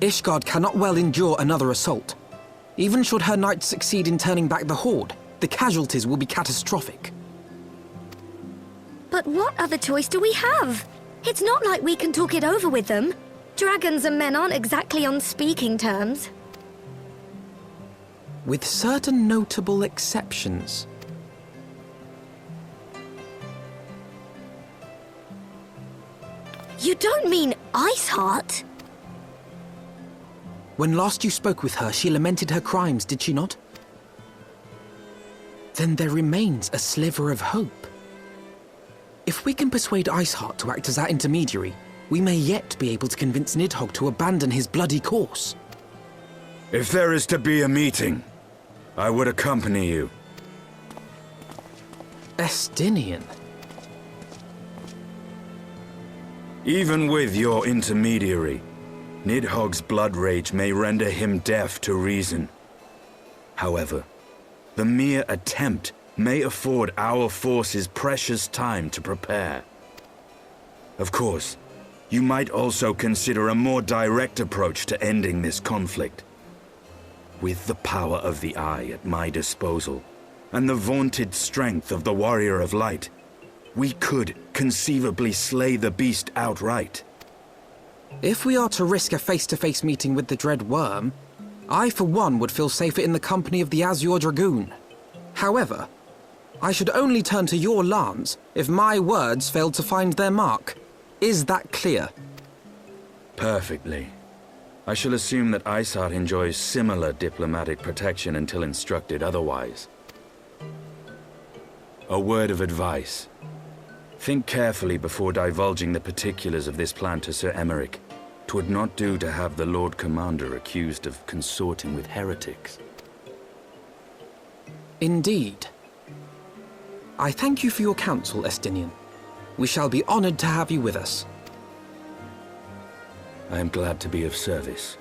Ishgard cannot well endure another assault. Even should her knights succeed in turning back the Horde, the casualties will be catastrophic. But what other choice do we have? It's not like we can talk it over with them. Dragons and men aren't exactly on speaking terms. With certain notable exceptions. You don't mean Iceheart? When last you spoke with her, she lamented her crimes, did she not? Then there remains a sliver of hope. If we can persuade Iceheart to act as our intermediary, we may yet be able to convince Nidhogg to abandon his bloody course. If there is to be a meeting, I would accompany you. Estinian. Even with your intermediary, Nidhogg's blood rage may render him deaf to reason. However, the mere attempt may afford our forces precious time to prepare. Of course, you might also consider a more direct approach to ending this conflict. With the power of the Eye at my disposal, and the vaunted strength of the Warrior of Light, we could conceivably slay the beast outright. If we are to risk a face-to-face meeting with the Dread Worm, I for one would feel safer in the company of the Azure Dragoon. However, I should only turn to your lance if my words failed to find their mark. Is that clear? Perfectly. I shall assume that Iceheart enjoys similar diplomatic protection until instructed otherwise. A word of advice. Think carefully before divulging the particulars of this plan to Sir Emeric. 'Twould not do to have the Lord Commander accused of consorting with heretics. Indeed. I thank you for your counsel, Estinian. We shall be honored to have you with us. I am glad to be of service.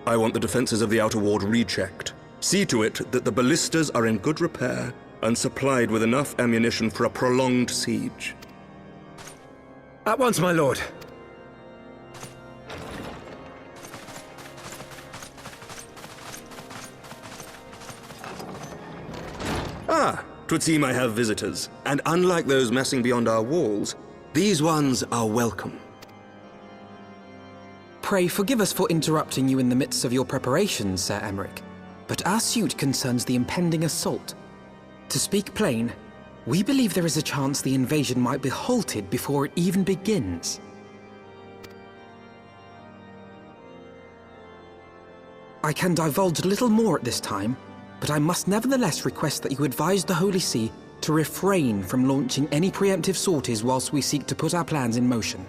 I want the defenses of the Outer Ward rechecked. See to it that the ballistas are in good repair and supplied with enough ammunition for a prolonged siege. At once, my lord. Ah, 'twould seem I have visitors, and unlike those messing beyond our walls, these ones are welcome. Pray forgive us for interrupting you in the midst of your preparations, Sir Emeric, but our suit concerns the impending assault. To speak plain, we believe there is a chance the invasion might be halted before it even begins. I can divulge little more at this time, but I must nevertheless request that you advise the Holy See to refrain from launching any preemptive sorties whilst we seek to put our plans in motion.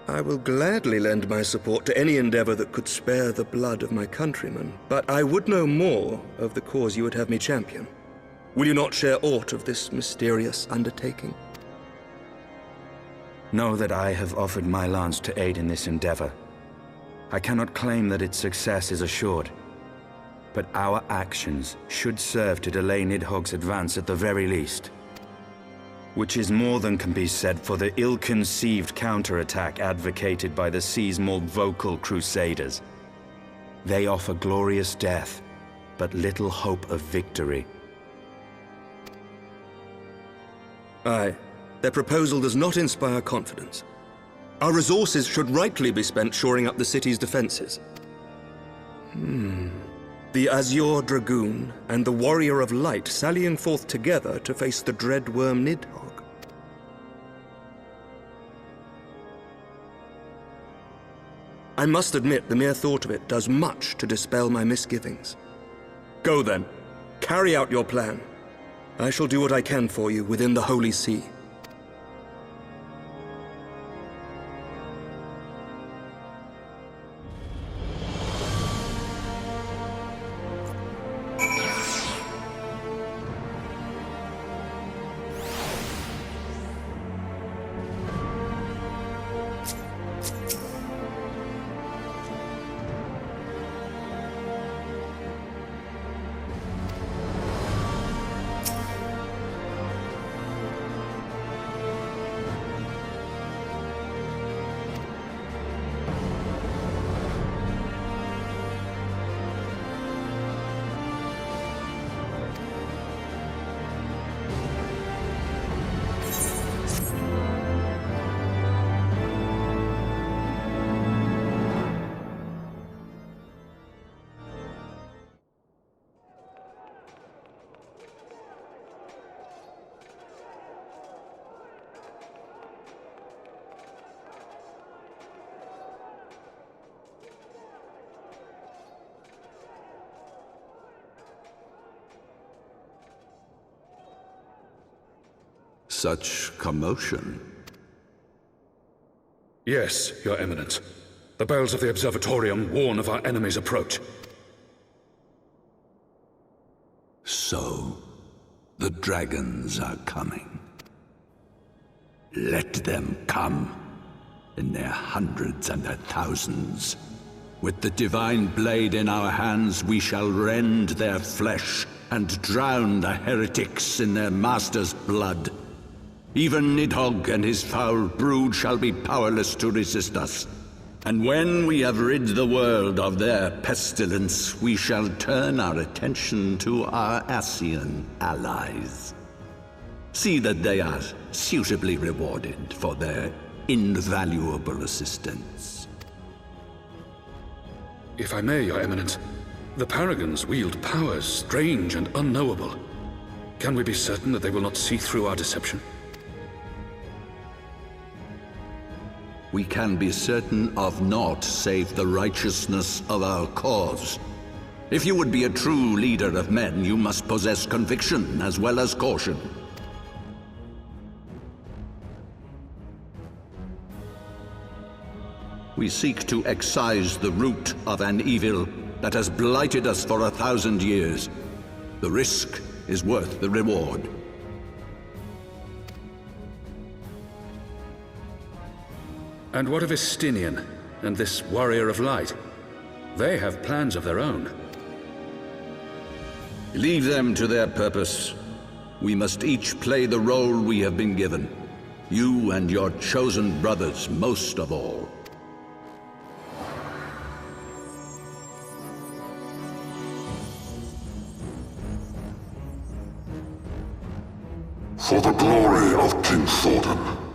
I will gladly lend my support to any endeavor that could spare the blood of my countrymen, but I would know more of the cause you would have me champion. Will you not share aught of this mysterious undertaking? Know that I have offered my lance to aid in this endeavor. I cannot claim that its success is assured, but our actions should serve to delay Nidhogg's advance at the very least. Which is more than can be said for the ill-conceived counterattack advocated by the sea's more vocal crusaders. They offer glorious death, but little hope of victory. Aye, their proposal does not inspire confidence. Our resources should rightly be spent shoring up the city's defenses. The Azure Dragoon and the Warrior of Light sallying forth together to face the dread worm Nidhogg. I must admit the mere thought of it does much to dispel my misgivings. Go then, carry out your plan. I shall do what I can for you within the Holy See. Such commotion. Yes, Your Eminence. The bells of the Observatorium warn of our enemy's approach. So, the dragons are coming. Let them come, in their hundreds and their thousands. With the divine blade in our hands, we shall rend their flesh and drown the heretics in their master's blood. Even Nidhogg and his foul brood shall be powerless to resist us. And when we have rid the world of their pestilence, we shall turn our attention to our Ascian allies. See that they are suitably rewarded for their invaluable assistance. If I may, Your Eminence, the Paragons wield powers strange and unknowable. Can we be certain that they will not see through our deception? We can be certain of naught save the righteousness of our cause. If you would be a true leader of men, you must possess conviction as well as caution. We seek to excise the root of an evil that has blighted us for 1,000 years. The risk is worth the reward. And what of Estinian and this Warrior of Light? They have plans of their own. Leave them to their purpose. We must each play the role we have been given. You and your chosen brothers most of all. For the glory of King Thordan.